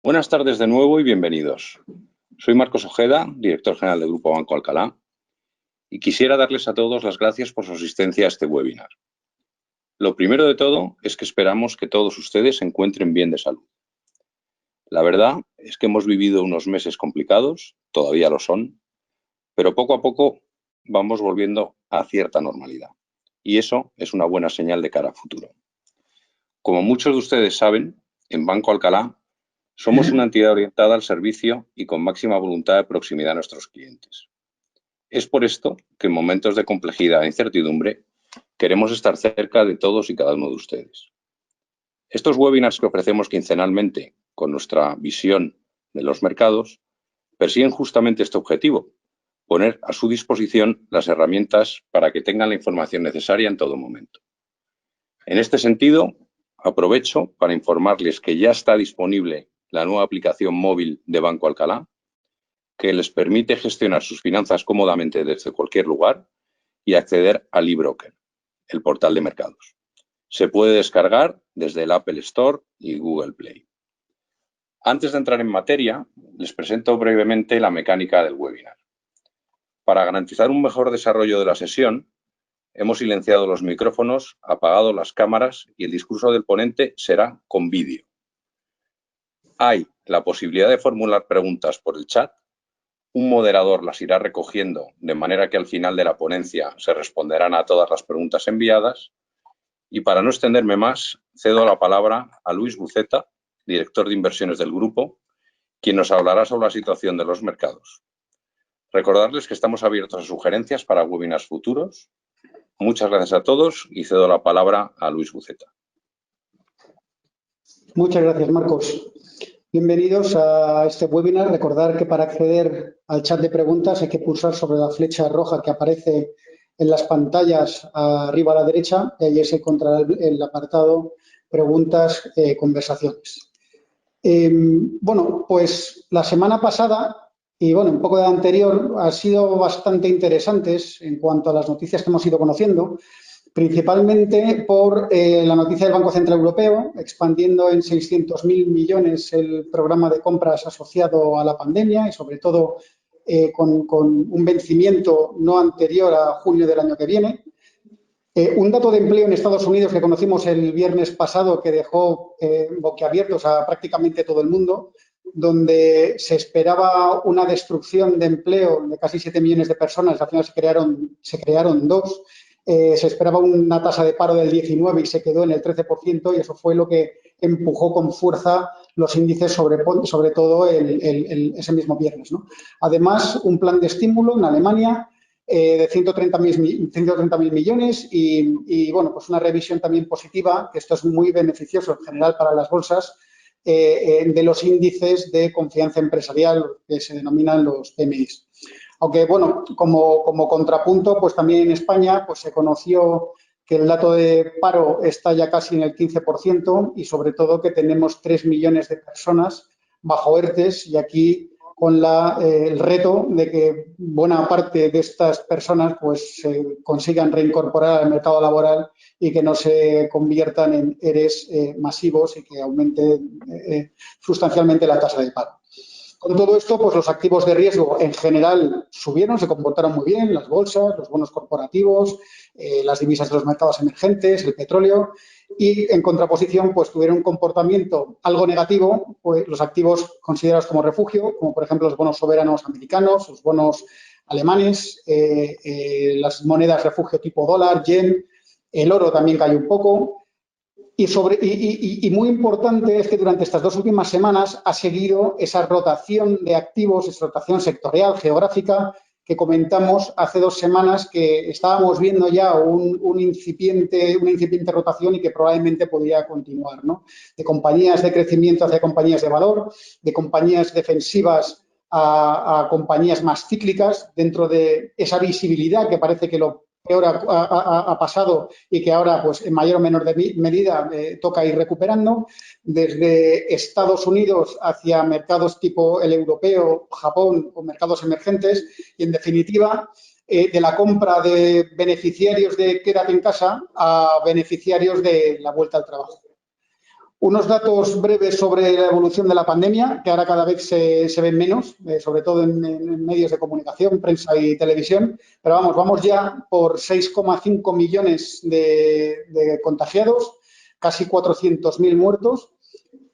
Buenas tardes de nuevo y bienvenidos. Soy Marcos Ojeda, director general del Grupo Banco Alcalá, y quisiera darles a todos las gracias por su asistencia a este webinar. Lo primero de todo es que esperamos que todos ustedes se encuentren bien de salud. La verdad es que hemos vivido unos meses complicados, todavía lo son, pero poco a poco vamos volviendo a cierta normalidad. Y eso es una buena señal de cara a futuro. Como muchos de ustedes saben, en Banco Alcalá somos una entidad orientada al servicio y con máxima voluntad de proximidad a nuestros clientes. Es por esto que en momentos de complejidad e incertidumbre queremos estar cerca de todos y cada uno de ustedes. Estos webinars que ofrecemos quincenalmente con nuestra visión de los mercados persiguen justamente este objetivo, poner a su disposición las herramientas para que tengan la información necesaria en todo momento. En este sentido, aprovecho para informarles que ya está disponible la nueva aplicación móvil de Banco Alcalá, que les permite gestionar sus finanzas cómodamente desde cualquier lugar y acceder al eBroker, el portal de mercados. Se puede descargar desde el Apple Store y Google Play. Antes de entrar en materia, les presento brevemente la mecánica del webinar. Para garantizar un mejor desarrollo de la sesión, hemos silenciado los micrófonos, apagado las cámaras y el discurso del ponente será con vídeo. Hay la posibilidad de formular preguntas por el chat. Un moderador las irá recogiendo de manera que al final de la ponencia se responderán a todas las preguntas enviadas. Y para no extenderme más, cedo la palabra a Luis Buceta, director de inversiones del grupo, quien nos hablará sobre la situación de los mercados. Recordarles que estamos abiertos a sugerencias para webinars futuros. Muchas gracias a todos y cedo la palabra a Luis Buceta. Muchas gracias, Marcos. Bienvenidos a este webinar. Recordar que para acceder al chat de preguntas hay que pulsar sobre la flecha roja que aparece en las pantallas arriba a la derecha y ahí se encontrará el apartado preguntas, conversaciones. Bueno, pues la semana pasada y bueno, un poco de la anterior han sido bastante interesantes en cuanto a las noticias que hemos ido conociendo, principalmente por la noticia del Banco Central Europeo, expandiendo en 600.000 millones el programa de compras asociado a la pandemia y sobre todo con un vencimiento no anterior a junio del año que viene. Un dato de empleo en Estados Unidos que conocimos el viernes pasado que dejó boquiabiertos a prácticamente todo el mundo, donde se esperaba una destrucción de empleo de casi 7 millones de personas, al final se crearon 2. Se esperaba una tasa de paro del 19% y se quedó en el 13%, y eso fue lo que empujó con fuerza los índices, sobre todo ese mismo viernes, ¿no? Además, un plan de estímulo en Alemania de 130.000 millones y, bueno, pues una revisión también positiva, que esto es muy beneficioso en general para las bolsas, de los índices de confianza empresarial que se denominan los PMIs. Aunque, bueno, como contrapunto, pues también en España pues se conoció que el dato de paro está ya casi en el 15% y sobre todo que tenemos 3 millones de personas bajo ERTES y aquí con el reto de que buena parte de estas personas pues se consigan reincorporar al mercado laboral y que no se conviertan en ERES masivos y que aumente sustancialmente la tasa de paro. Con todo esto, pues los activos de riesgo en general subieron, se comportaron muy bien, las bolsas, los bonos corporativos, las divisas de los mercados emergentes, el petróleo, y en contraposición, pues tuvieron un comportamiento algo negativo, pues los activos considerados como refugio, como por ejemplo los bonos soberanos americanos, los bonos alemanes, las monedas refugio tipo dólar, yen, el oro también cayó un poco. Y muy importante es que durante estas 2 últimas semanas ha seguido esa rotación de activos, esa rotación sectorial, geográfica, que comentamos hace 2 semanas que estábamos viendo ya una incipiente rotación y que probablemente podría continuar, ¿no? De compañías de crecimiento hacia compañías de valor, de compañías defensivas a compañías más cíclicas, dentro de esa visibilidad que parece que lo peor ha pasado y que ahora, pues en mayor o menor medida, toca ir recuperando, desde Estados Unidos hacia mercados tipo el europeo, Japón o mercados emergentes y, en definitiva, de la compra de beneficiarios de quédate en casa a beneficiarios de la vuelta al trabajo. Unos datos breves sobre la evolución de la pandemia, que ahora cada vez se ven menos, sobre todo en medios de comunicación, prensa y televisión. Pero vamos ya por 6,5 millones de contagiados, casi 400.000 muertos.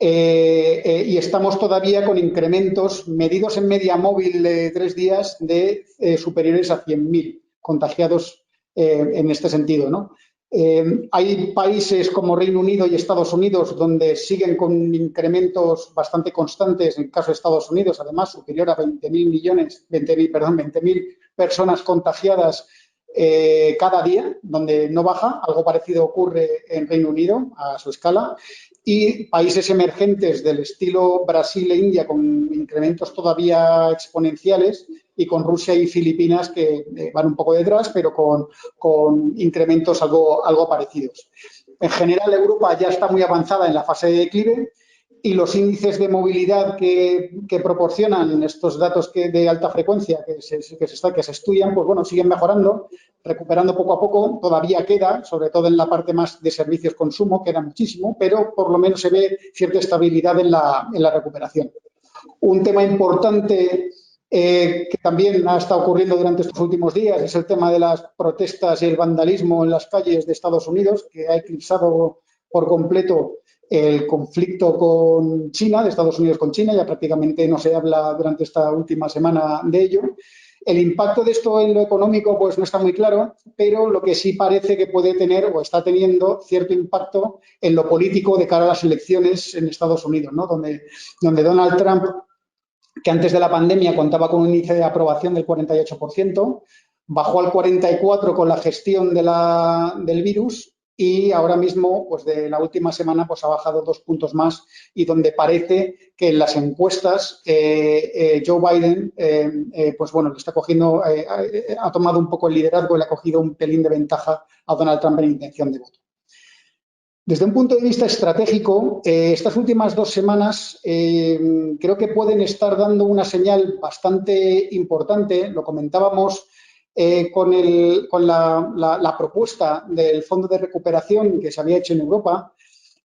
Y estamos todavía con incrementos medidos en media móvil de 3 días de superiores a 100.000 contagiados en este sentido, ¿no? Hay países como Reino Unido y Estados Unidos donde siguen con incrementos bastante constantes, en el caso de Estados Unidos, además, superior a 20.000 personas contagiadas cada día, donde no baja. Algo parecido ocurre en Reino Unido a su escala. Y países emergentes del estilo Brasil e India con incrementos todavía exponenciales, y con Rusia y Filipinas que van un poco detrás, pero con incrementos algo parecidos. En general, Europa ya está muy avanzada en la fase de declive y los índices de movilidad que proporcionan estos datos de alta frecuencia que se estudian, pues bueno, siguen mejorando, recuperando poco a poco. Todavía queda, sobre todo en la parte más de servicios consumo, queda muchísimo, pero por lo menos se ve cierta estabilidad en la recuperación. Un tema importante que también ha estado ocurriendo durante estos últimos días es el tema de las protestas y el vandalismo en las calles de Estados Unidos, que ha eclipsado por completo el conflicto con China, de Estados Unidos con China. Ya prácticamente no se habla durante esta última semana de ello. El impacto de esto en lo económico pues no está muy claro, pero lo que sí parece que puede tener o está teniendo cierto impacto en lo político de cara a las elecciones en Estados Unidos, ¿no? Donde Donald Trump, que antes de la pandemia contaba con un índice de aprobación del 48%, bajó al 44% con la gestión del virus, y ahora mismo, pues de la última semana, pues ha bajado 2 puntos más, y donde parece que en las encuestas Joe Biden, pues bueno, le está cogiendo, ha tomado un poco el liderazgo y le ha cogido un pelín de ventaja a Donald Trump en intención de voto. Desde un punto de vista estratégico, estas últimas 2 semanas creo que pueden estar dando una señal bastante importante. Lo comentábamos con la propuesta del Fondo de Recuperación que se había hecho en Europa,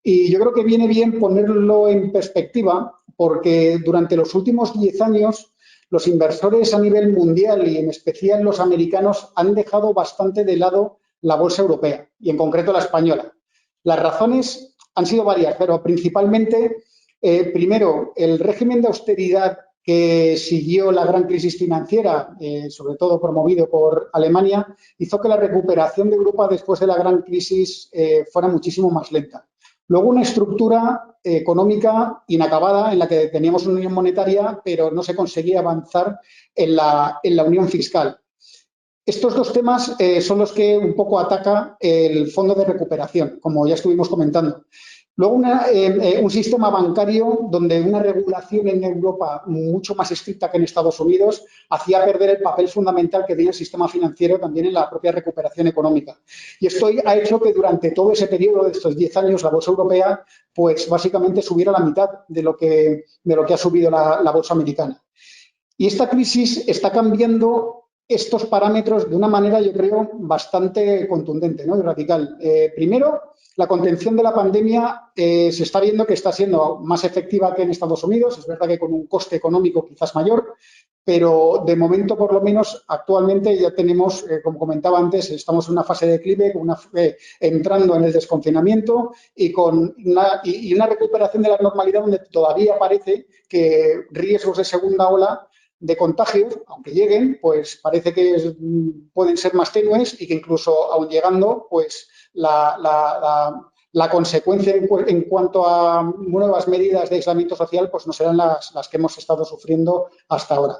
y yo creo que viene bien ponerlo en perspectiva, porque durante los últimos 10 años los inversores a nivel mundial y en especial los americanos han dejado bastante de lado la bolsa europea y en concreto la española. Las razones han sido varias, pero principalmente, primero, el régimen de austeridad que siguió la gran crisis financiera, sobre todo promovido por Alemania, hizo que la recuperación de Europa después de la gran crisis fuera muchísimo más lenta. Luego, una estructura económica inacabada en la que teníamos una unión monetaria, pero no se conseguía avanzar en la unión fiscal. Estos 2 temas son los que un poco ataca el fondo de recuperación, como ya estuvimos comentando. Luego, un sistema bancario donde una regulación en Europa mucho más estricta que en Estados Unidos hacía perder el papel fundamental que tenía el sistema financiero también en la propia recuperación económica. Y esto ha hecho que durante todo ese periodo de estos 10 años la bolsa europea, pues básicamente subiera la mitad de lo que ha subido la bolsa americana. Y esta crisis está cambiando estos parámetros de una manera, yo creo, bastante contundente, ¿no? Y radical. Primero, la contención de la pandemia se está viendo que está siendo más efectiva que en Estados Unidos. Es verdad que con un coste económico quizás mayor, pero de momento, por lo menos, actualmente ya tenemos, como comentaba antes, estamos en una fase de declive, entrando en el desconfinamiento y con una recuperación de la normalidad donde todavía parece que riesgos de segunda ola de contagios, aunque lleguen, pues parece que pueden ser más tenues, y que incluso aun llegando, pues la consecuencia en cuanto a nuevas medidas de aislamiento social pues no serán las que hemos estado sufriendo hasta ahora.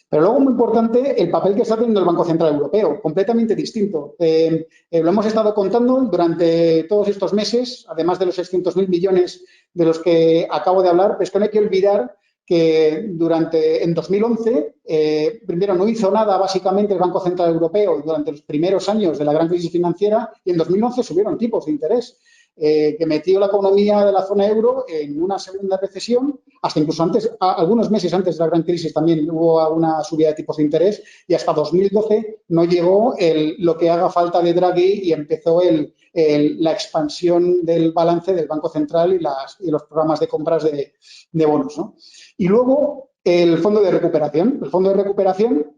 Pero luego, muy importante, el papel que está teniendo el Banco Central Europeo, completamente distinto. Lo hemos estado contando durante todos estos meses, además de los 600.000 millones de los que acabo de hablar, pero es que no hay que olvidar que en 2011, primero no hizo nada básicamente el Banco Central Europeo durante los primeros años de la gran crisis financiera, y en 2011 subieron tipos de interés. que metió la economía de la zona euro en una segunda recesión, hasta incluso antes, algunos meses antes de la gran crisis también hubo una subida de tipos de interés y hasta 2012 no llegó lo que haga falta de Draghi y empezó la expansión del balance del Banco Central y los programas de compras de bonos, ¿no? Y luego el fondo de recuperación. El fondo de recuperación,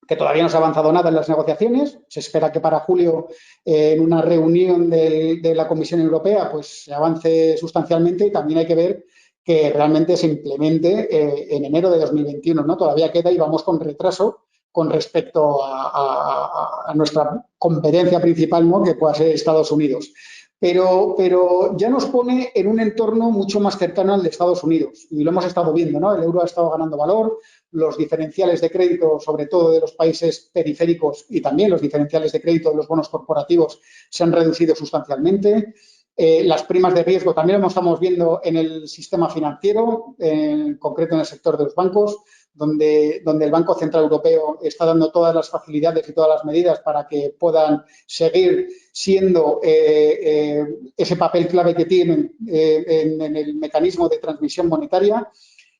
que todavía no se ha avanzado nada en las negociaciones. Se espera que para julio, en una reunión de la Comisión Europea, pues se avance sustancialmente y también hay que ver que realmente se implemente en enero de 2021, ¿no? Todavía queda y vamos con retraso con respecto a nuestra competencia principal, ¿no? Que pueda ser Estados Unidos. Pero ya nos pone en un entorno mucho más cercano al de Estados Unidos y lo hemos estado viendo, ¿no? El euro ha estado ganando valor, los diferenciales de crédito, sobre todo de los países periféricos y también los diferenciales de crédito de los bonos corporativos se han reducido sustancialmente. Las primas de riesgo también lo estamos viendo en el sistema financiero, en concreto en el sector de los bancos, donde el Banco Central Europeo está dando todas las facilidades y todas las medidas para que puedan seguir siendo ese papel clave que tienen en el mecanismo de transmisión monetaria.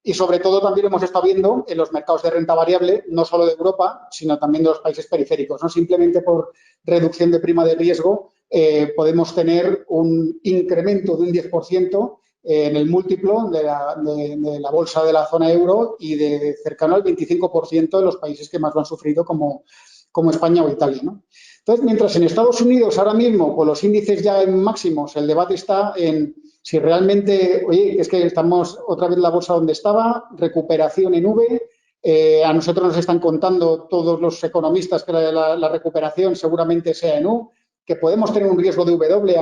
Y sobre todo también lo hemos estado viendo en los mercados de renta variable, no solo de Europa, sino también de los países periféricos. No simplemente por reducción de prima de riesgo podemos tener un incremento de un 10% en el múltiplo de la bolsa de la zona euro y de cercano al 25% de los países que más lo han sufrido como España o Italia, ¿no? Entonces, mientras en Estados Unidos ahora mismo, con los índices ya en máximos, el debate está en si realmente, oye, es que estamos otra vez la bolsa donde estaba, recuperación en V, a nosotros nos están contando todos los economistas que la recuperación seguramente sea en U, que podemos tener un riesgo de W,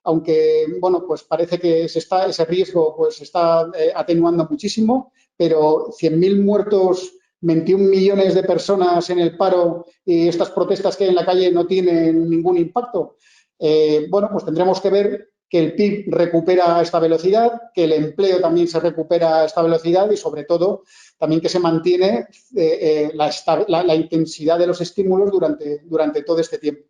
aunque bueno, pues parece que ese riesgo pues se está atenuando muchísimo, pero 100.000 muertos, 21 millones de personas en el paro y estas protestas que hay en la calle no tienen ningún impacto. Bueno, pues tendremos que ver que el PIB recupera a esta velocidad, que el empleo también se recupera a esta velocidad y, sobre todo, también que se mantiene la intensidad de los estímulos durante todo este tiempo.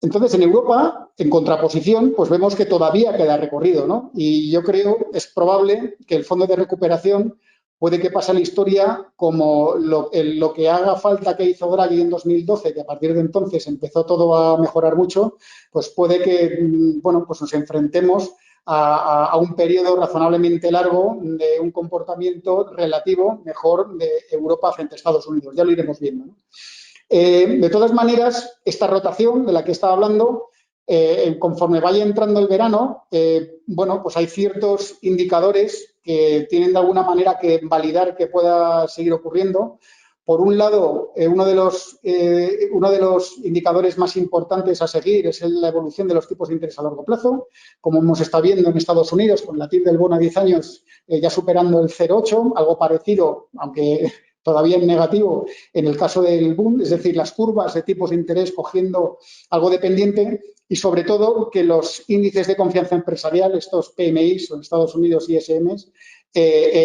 Entonces, en Europa, en contraposición, pues vemos que todavía queda recorrido, ¿no? Y yo creo, es probable que el fondo de recuperación puede que pase a la historia como lo que haga falta que hizo Draghi en 2012, que a partir de entonces empezó todo a mejorar mucho, pues puede que, bueno, pues nos enfrentemos a un periodo razonablemente largo de un comportamiento relativo mejor de Europa frente a Estados Unidos. Ya lo iremos viendo, ¿no? De todas maneras, esta rotación de la que estaba hablando, conforme vaya entrando el verano, bueno, pues hay ciertos indicadores que tienen de alguna manera que validar que pueda seguir ocurriendo. Por un lado, uno de los indicadores más importantes a seguir es la evolución de los tipos de interés a largo plazo, como hemos estado viendo en Estados Unidos, con la TIR del bono a 10 años ya superando el 0,8, algo parecido, aunque todavía en negativo en el caso del boom, es decir, las curvas de tipos de interés cogiendo algo de pendiente y, sobre todo, que los índices de confianza empresarial, estos PMIs o en Estados Unidos ISMs,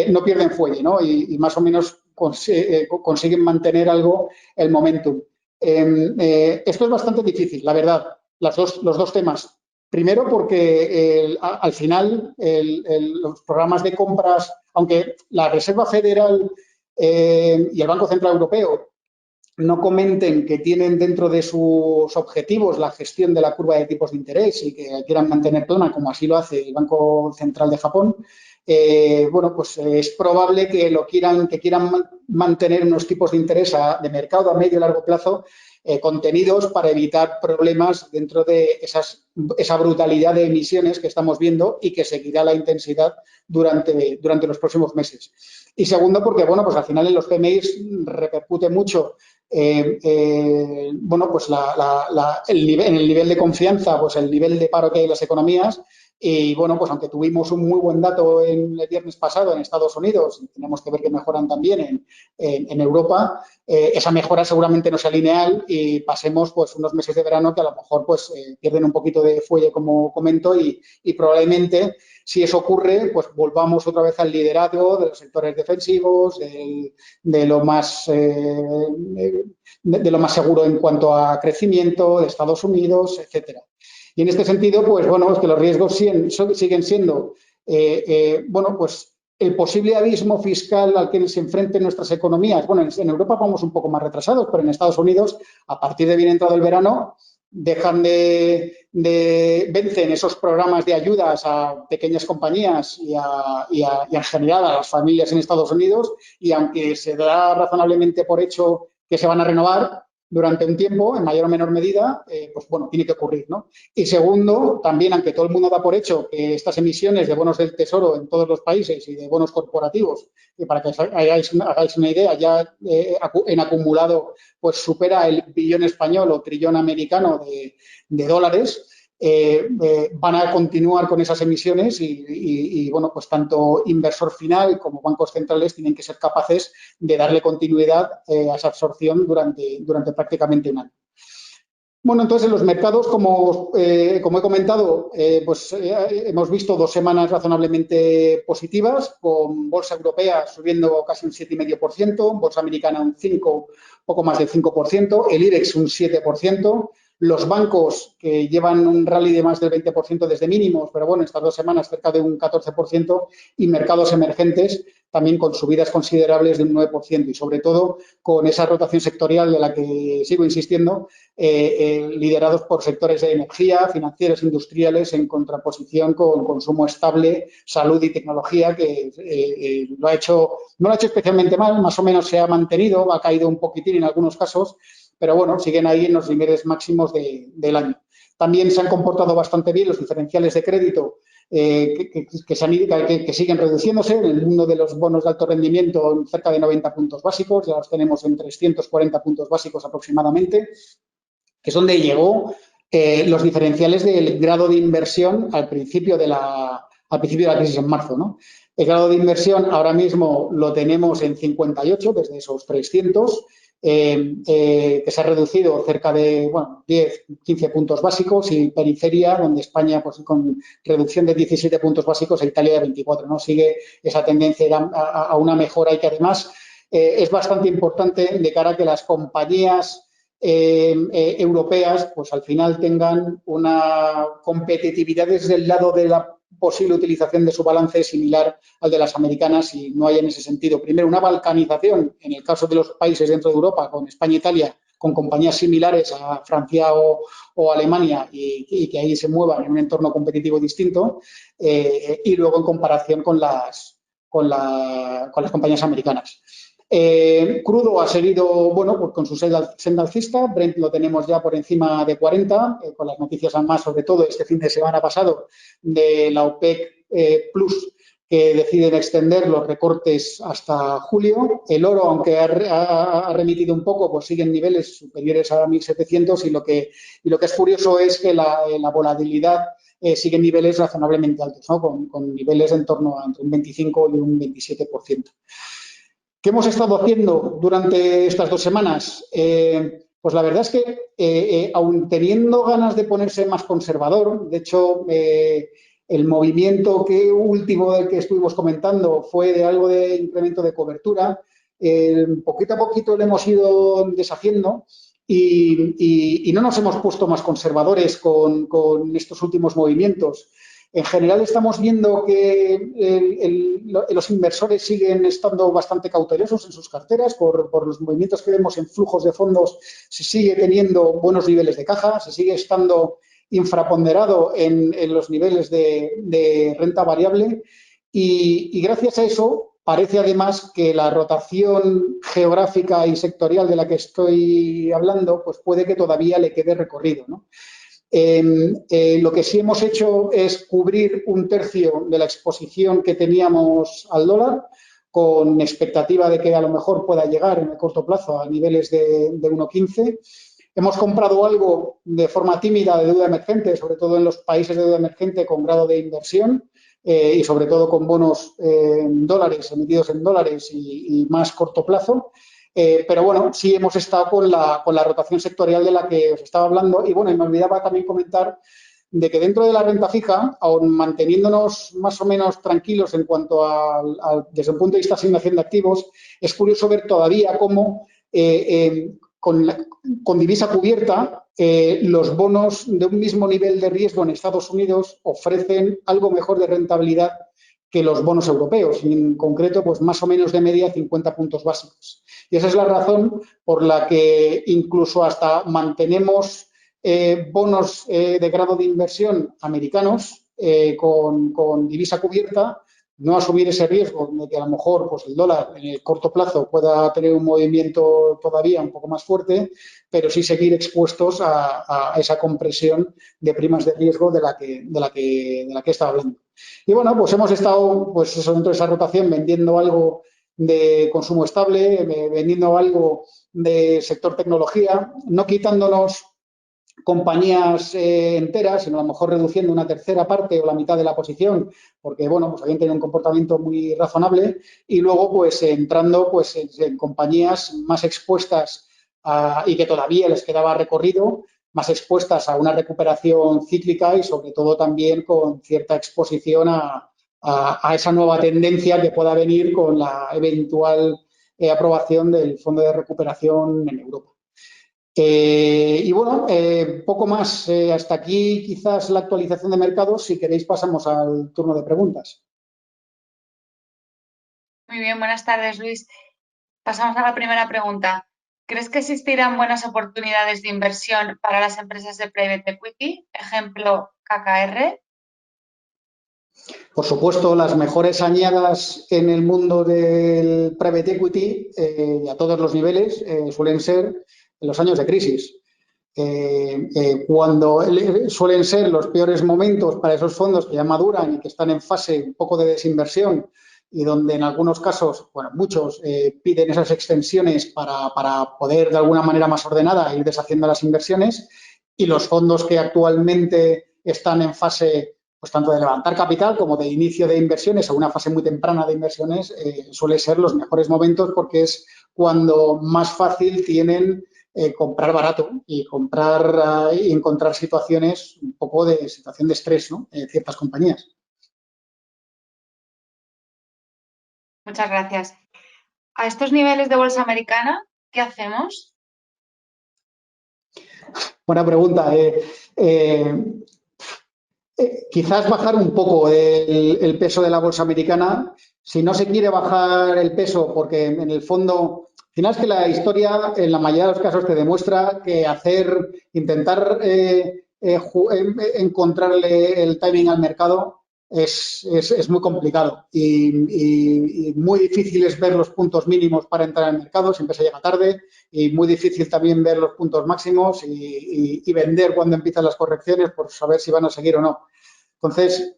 no pierden fuelle, ¿no? Y más o menos consiguen mantener algo el momentum. Esto es bastante difícil, la verdad, los dos temas. Primero porque al final los programas de compras, aunque la Reserva Federal y el Banco Central Europeo no comenten que tienen dentro de sus objetivos la gestión de la curva de tipos de interés y que quieran mantener plana, como así lo hace el Banco Central de Japón, bueno, pues es probable que quieran mantener unos tipos de interés de mercado a medio y largo plazo contenidos para evitar problemas dentro de esa brutalidad de emisiones que estamos viendo y que seguirá la intensidad durante los próximos meses. Y segundo, porque bueno, pues al final en los PMIs repercute mucho bueno, pues en el nivel de confianza, pues el nivel de paro que hay en las economías. Y bueno, pues aunque tuvimos un muy buen dato el viernes pasado en Estados Unidos, tenemos que ver que mejoran también en Europa, esa mejora seguramente no sea lineal y pasemos pues unos meses de verano que a lo mejor pues pierden un poquito de fuelle, como comento, y probablemente si eso ocurre, pues volvamos otra vez al liderazgo de los sectores defensivos, de lo más seguro en cuanto a crecimiento, de Estados Unidos, etcétera. Y en este sentido, pues bueno, es que los riesgos siguen siendo, bueno, pues el posible abismo fiscal al que se enfrenten nuestras economías. Bueno, en Europa vamos un poco más retrasados, pero en Estados Unidos, a partir de bien entrado el verano, vencen esos programas de ayudas a pequeñas compañías y en general a las familias en Estados Unidos, y aunque se da razonablemente por hecho que se van a renovar durante un tiempo, en mayor o menor medida, pues bueno, tiene que ocurrir, ¿no? Y segundo, también, aunque todo el mundo da por hecho que estas emisiones de bonos del Tesoro en todos los países y de bonos corporativos, y para que hagáis una idea, ya en acumulado pues supera el billón español o trillón americano de dólares, van a continuar con esas emisiones y, bueno, pues tanto inversor final como bancos centrales tienen que ser capaces de darle continuidad a esa absorción durante prácticamente un año. Bueno, entonces en los mercados, como he comentado, hemos visto 2 semanas razonablemente positivas, con bolsa europea subiendo casi un 7,5%, bolsa americana un 5, poco más del 5%, el IBEX un 7%, los bancos que llevan un rally de más del 20% desde mínimos, pero bueno, estas 2 semanas cerca de un 14%, y mercados emergentes también con subidas considerables de un 9%, y sobre todo con esa rotación sectorial de la que sigo insistiendo, liderados por sectores de energía, financieros, industriales, en contraposición con consumo estable, salud y tecnología, que no lo ha hecho especialmente mal, más o menos se ha mantenido, ha caído un poquitín en algunos casos, pero bueno, siguen ahí en los niveles máximos del año. También se han comportado bastante bien los diferenciales de crédito, que siguen reduciéndose. En el mundo de los bonos de alto rendimiento, cerca de 90 puntos básicos, ya los tenemos en 340 puntos básicos aproximadamente, que es donde llegó los diferenciales del grado de inversión al principio de la crisis en marzo, ¿no? El grado de inversión ahora mismo lo tenemos en 58, desde esos 300, que se ha reducido cerca de 10, 15 puntos básicos, y periferia, donde España, pues con reducción de 17 puntos básicos, e Italia de 24, ¿no? Sigue esa tendencia a una mejora, y que además es bastante importante de cara a que las compañías europeas, pues al final tengan una competitividad desde el lado de la posible utilización de su balance similar al de las americanas, y no hay en ese sentido, primero, una balcanización en el caso de los países dentro de Europa, con España e Italia, con compañías similares a Francia o Alemania, y que ahí se muevan en un entorno competitivo distinto, y luego en comparación con las compañías americanas. Crudo ha seguido, bueno, pues con su senda alcista. Brent lo tenemos ya por encima de 40, con las noticias además, sobre todo este fin de semana pasado, de la OPEC Plus, que deciden extender los recortes hasta julio. El oro, aunque ha remitido un poco, pues sigue en niveles superiores a 1.700, y lo que es curioso es que la volatilidad sigue en niveles razonablemente altos, ¿no? Con niveles en torno a entre un 25 y un 27%. ¿Qué hemos estado haciendo durante estas 2 semanas? Pues la verdad es que, aun teniendo ganas de ponerse más conservador, de hecho, el movimiento último del que estuvimos comentando fue de algo de incremento de cobertura. Poquito a poquito lo hemos ido deshaciendo, y no nos hemos puesto más conservadores con estos últimos movimientos. En general estamos viendo que los inversores siguen estando bastante cautelosos en sus carteras por los movimientos que vemos en flujos de fondos. Se sigue teniendo buenos niveles de caja, se sigue estando infraponderado en los niveles de renta variable, y gracias a eso parece además que la rotación geográfica y sectorial de la que estoy hablando, pues puede que todavía le quede recorrido, ¿no? Lo que sí hemos hecho es cubrir 1/3 de la exposición que teníamos al dólar, con expectativa de que a lo mejor pueda llegar en el corto plazo a niveles de 1,15. Hemos comprado algo de forma tímida de deuda emergente, sobre todo en los países de deuda emergente con grado de inversión, y sobre todo con bonos dólares, emitidos en dólares y más corto plazo. Pero bueno, sí hemos estado con la rotación sectorial de la que os estaba hablando. Y bueno, me olvidaba también comentar de que dentro de la renta fija, aun manteniéndonos más o menos tranquilos en cuanto desde el punto de vista de asignación de activos, es curioso ver todavía cómo con divisa cubierta los bonos de un mismo nivel de riesgo en Estados Unidos ofrecen algo mejor de rentabilidad que los bonos europeos, y en concreto, pues más o menos de media 50 puntos básicos. Y esa es la razón por la que incluso hasta mantenemos bonos de grado de inversión americanos con divisa cubierta, no asumir ese riesgo de que a lo mejor pues, el dólar en el corto plazo pueda tener un movimiento todavía un poco más fuerte, pero sí seguir expuestos a esa compresión de primas de riesgo de la que estaba hablando. Y bueno, pues hemos estado pues eso, dentro de esa rotación vendiendo algo de consumo estable, vendiendo algo de sector tecnología, no quitándonos compañías enteras, sino a lo mejor reduciendo una tercera parte o la mitad de la posición, porque, bueno, pues habían tenido un comportamiento muy razonable y luego, pues, entrando pues, en compañías más expuestas y que todavía les quedaba recorrido, más expuestas a una recuperación cíclica y, sobre todo, también con cierta exposición a esa nueva tendencia que pueda venir con la eventual aprobación del Fondo de Recuperación en Europa. Y bueno, poco más. Hasta aquí quizás la actualización de mercados. Si queréis pasamos al turno de preguntas. Muy bien, buenas tardes, Luis. Pasamos a la primera pregunta. ¿Crees que existirán buenas oportunidades de inversión para las empresas de Private Equity? Ejemplo, KKR. Por supuesto, las mejores añadas en el mundo del Private Equity y a todos los niveles suelen ser en los años de crisis. Cuando suelen ser los peores momentos para esos fondos que ya maduran y que están en fase un poco de desinversión y donde en algunos casos, bueno, muchos piden esas extensiones para poder de alguna manera más ordenada ir deshaciendo las inversiones, y los fondos que actualmente están en fase pues tanto de levantar capital como de inicio de inversiones o una fase muy temprana de inversiones suele ser los mejores momentos, porque es cuando más fácil tienen comprar barato y comprar y encontrar situaciones un poco de situación de estrés, ¿no? En ciertas compañías. Muchas gracias. A estos niveles de bolsa americana, ¿qué hacemos? Buena pregunta. Quizás bajar un poco el peso de la bolsa americana. Si no se quiere bajar el peso, porque en el fondo, al final es que la historia en la mayoría de los casos te demuestra que intentar encontrarle el timing al mercado es muy complicado y muy difícil es ver los puntos mínimos para entrar al mercado, siempre se llega tarde, y muy difícil también ver los puntos máximos y vender cuando empiezan las correcciones por saber si van a seguir o no. Entonces,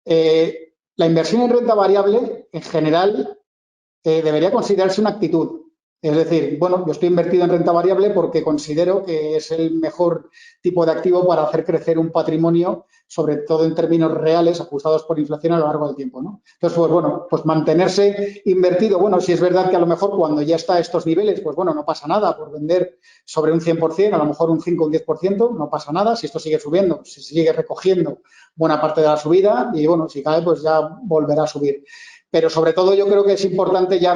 la inversión en renta variable, en general, debería considerarse una actitud. Es decir, bueno, yo estoy invertido en renta variable porque considero que es el mejor tipo de activo para hacer crecer un patrimonio, sobre todo en términos reales, ajustados por inflación a lo largo del tiempo, ¿no? Entonces, pues bueno, pues mantenerse invertido. Bueno, si es verdad que a lo mejor cuando ya está a estos niveles, pues bueno, no pasa nada por vender sobre un 100%, a lo mejor un 5 o un 10%, no pasa nada. Si esto sigue subiendo, si sigue recogiendo buena parte de la subida, y bueno, si cae, pues ya volverá a subir. Pero sobre todo yo creo que es importante ya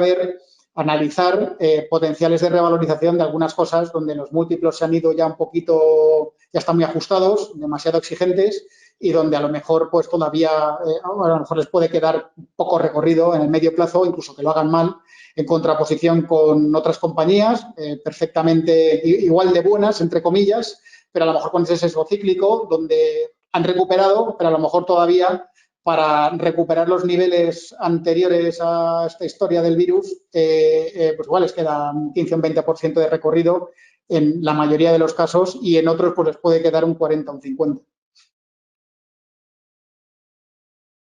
analizar potenciales de revalorización de algunas cosas donde los múltiplos se han ido ya un poquito, ya están muy ajustados, demasiado exigentes, y donde a lo mejor pues todavía a lo mejor les puede quedar poco recorrido en el medio plazo, incluso que lo hagan mal, en contraposición con otras compañías perfectamente igual de buenas, entre comillas, pero a lo mejor con ese sesgo cíclico donde han recuperado, pero a lo mejor todavía para recuperar los niveles anteriores a esta historia del virus, pues igual les queda un 15 o un 20% de recorrido en la mayoría de los casos, y en otros pues les puede quedar un 40 o un 50.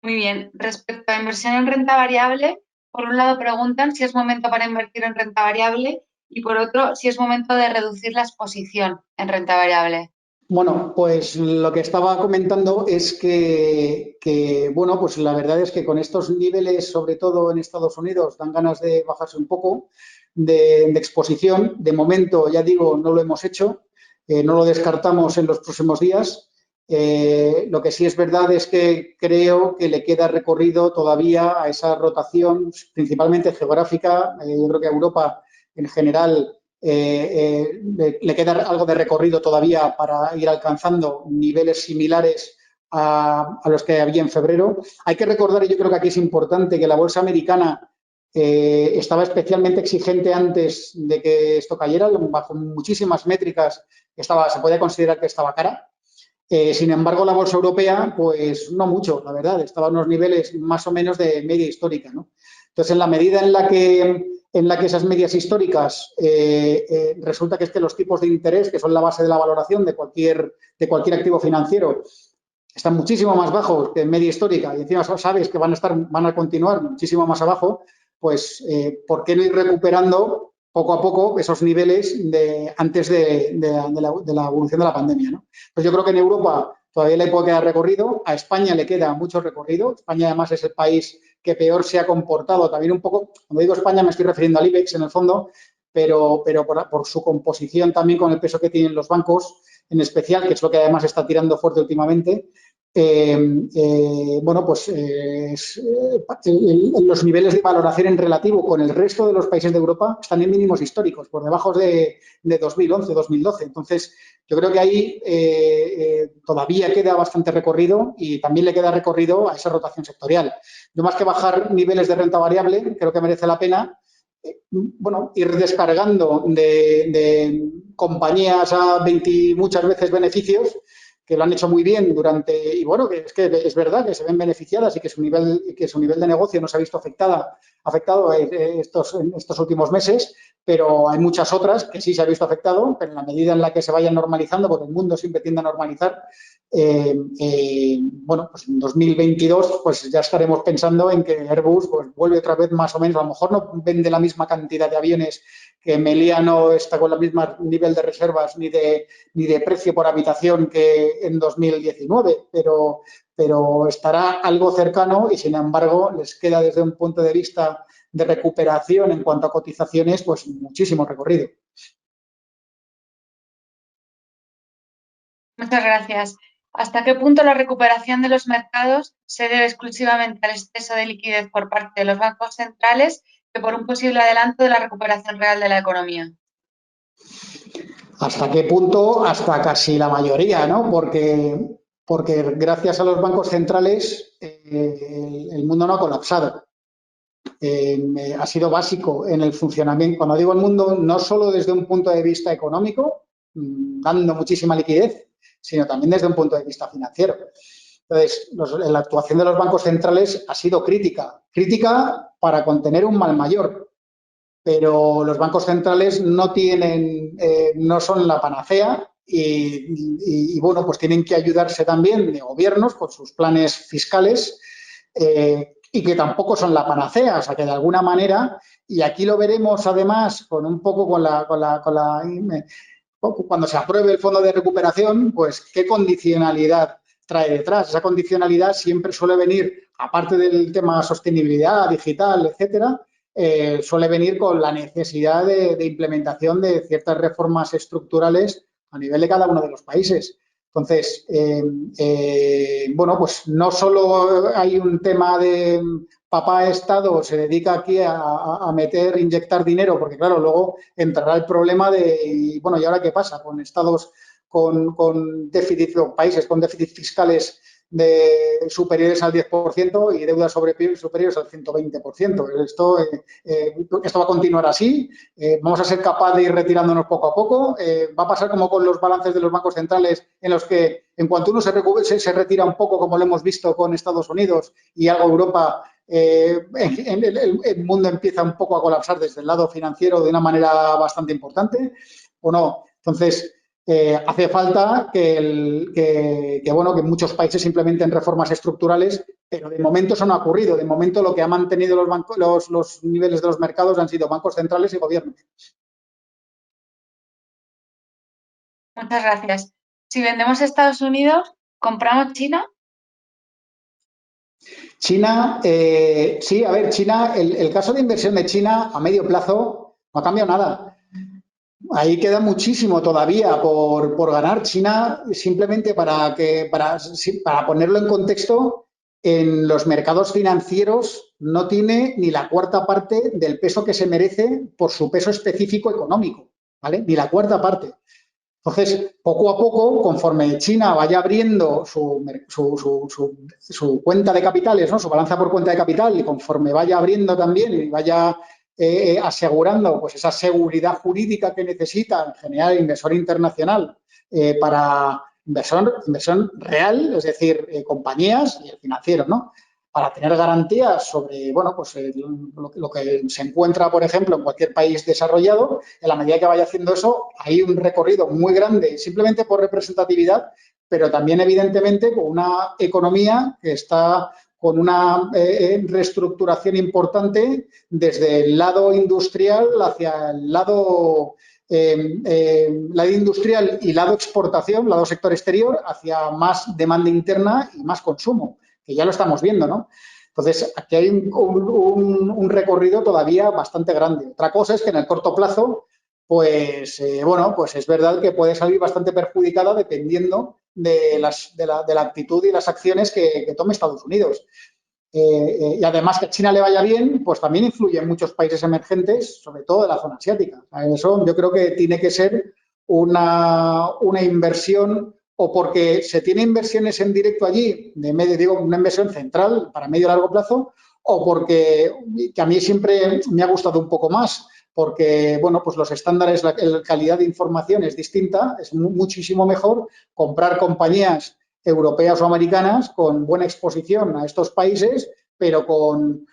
Muy bien. Respecto a inversión en renta variable, por un lado preguntan si es momento para invertir en renta variable y por otro si es momento de reducir la exposición en renta variable. Bueno, pues lo que estaba comentando es que, bueno, pues la verdad es que con estos niveles, sobre todo en Estados Unidos, dan ganas de bajarse un poco de exposición. De momento, ya digo, no lo hemos hecho, no lo descartamos en los próximos días. Lo que sí es verdad es que creo que le queda recorrido todavía a esa rotación, principalmente geográfica. Yo creo que Europa en general le queda algo de recorrido todavía para ir alcanzando niveles similares a los que había en febrero. Hay que recordar, y yo creo que aquí es importante, que la bolsa americana estaba especialmente exigente antes de que esto cayera, bajo muchísimas métricas se podía considerar que estaba cara. Sin embargo, la bolsa europea, pues no mucho, la verdad, estaba a unos niveles más o menos de media histórica, ¿no? Entonces, en la medida en la que esas medias históricas resulta que es que los tipos de interés, que son la base de la valoración de cualquier activo financiero, están muchísimo más bajos que en media histórica y encima sabes que van a continuar muchísimo más abajo, pues ¿por qué no ir recuperando poco a poco esos niveles de antes de la evolución de la pandemia, ¿no? Pues yo creo que en Europa todavía le puede quedar recorrido, a España le queda mucho recorrido. España además es el país que peor se ha comportado, también un poco, cuando digo España me estoy refiriendo al IBEX en el fondo, pero por su composición también con el peso que tienen los bancos, en especial, que es lo que además está tirando fuerte últimamente. Bueno, pues los niveles de valoración en relativo con el resto de los países de Europa están en mínimos históricos, por debajo de 2011, 2012. Entonces, yo creo que ahí todavía queda bastante recorrido y también le queda recorrido a esa rotación sectorial. No más que bajar niveles de renta variable, creo que merece la pena bueno, ir descargando de compañías a 20 muchas veces beneficios que lo han hecho muy bien y bueno, que es verdad que se ven beneficiadas y que su nivel de negocio no se ha visto afectado en estos últimos meses, pero hay muchas otras que sí se ha visto afectado, pero en la medida en la que se vayan normalizando, porque el mundo siempre tiende a normalizar, bueno, pues en 2022 pues ya estaremos pensando en que Airbus pues vuelve otra vez más o menos, a lo mejor no vende la misma cantidad de aviones, que Meliá no está con el mismo nivel de reservas ni de precio por habitación que en 2019, pero estará algo cercano y, sin embargo, les queda desde un punto de vista de recuperación en cuanto a cotizaciones, pues muchísimo recorrido. Muchas gracias. ¿Hasta qué punto la recuperación de los mercados se debe exclusivamente al exceso de liquidez por parte de los bancos centrales que por un posible adelanto de la recuperación real de la economía? ¿Hasta qué punto? Hasta casi la mayoría, ¿no? Porque gracias a los bancos centrales el mundo no ha colapsado. Ha sido básico en el funcionamiento. Cuando digo el mundo, no solo desde un punto de vista económico, dando muchísima liquidez, sino también desde un punto de vista financiero. Entonces, la actuación de los bancos centrales ha sido crítica para contener un mal mayor, pero los bancos centrales no son la panacea y bueno, pues tienen que ayudarse también de gobiernos con sus planes fiscales y que tampoco son la panacea, o sea que de alguna manera, y aquí lo veremos además con un poco cuando se apruebe el fondo de recuperación, pues qué condicionalidad trae detrás. Esa condicionalidad siempre suele venir, aparte del tema sostenibilidad, digital, etcétera, suele venir con la necesidad de implementación de ciertas reformas estructurales a nivel de cada uno de los países. Entonces, bueno, pues no solo hay un tema de papá Estado se dedica aquí a inyectar dinero, porque claro, luego entrará el problema de, bueno, ¿y ahora qué pasa con estados con déficit, o países con déficits fiscales superiores al 10% y deudas superiores al 120%? Esto va a continuar así. Vamos a ser capaces de ir retirándonos poco a poco. Va a pasar como con los balances de los bancos centrales, en los que en cuanto uno se retira un poco, como lo hemos visto con Estados Unidos y algo Europa, el mundo empieza un poco a colapsar desde el lado financiero de una manera bastante importante, ¿o no? Entonces, hace falta que muchos países implementen reformas estructurales, pero de momento eso no ha ocurrido. De momento lo que ha mantenido los niveles de los mercados han sido bancos centrales y gobiernos. Muchas gracias. Si vendemos a Estados Unidos, ¿compramos China? China, sí, a ver, China, el caso de inversión de China a medio plazo no ha cambiado nada. Ahí queda muchísimo todavía por ganar. China, simplemente para ponerlo en contexto, en los mercados financieros no tiene ni la cuarta parte del peso que se merece por su peso específico económico. ¿vale? Ni la cuarta parte. Entonces, poco a poco, conforme China vaya abriendo su cuenta de capitales, ¿no? Su balanza por cuenta de capital, y conforme vaya abriendo también y vaya asegurando pues, esa seguridad jurídica que necesita en general el inversor internacional para inversión real, es decir, compañías y el financiero, ¿no? Para tener garantías sobre, bueno, pues lo que se encuentra, por ejemplo, en cualquier país desarrollado. En la medida que vaya haciendo eso, hay un recorrido muy grande, simplemente por representatividad, pero también, evidentemente, con una economía que está con una reestructuración importante desde el lado industrial hacia el lado industrial y lado exportación, lado sector exterior, hacia más demanda interna y más consumo, que ya lo estamos viendo, ¿no? Entonces, aquí hay un recorrido todavía bastante grande. Otra cosa es que en el corto plazo, pues, bueno, pues es verdad que puede salir bastante perjudicada dependiendo de la actitud y las acciones que tome Estados Unidos. Y además que a China le vaya bien, pues también influye en muchos países emergentes, sobre todo de la zona asiática. Eso yo creo que tiene que ser una inversión, o porque se tiene inversiones en directo allí, digo, una inversión central para medio y largo plazo, o porque, que a mí siempre me ha gustado un poco más, porque, bueno, pues los estándares, la calidad de información es distinta, es muchísimo mejor comprar compañías europeas o americanas con buena exposición a estos países, pero son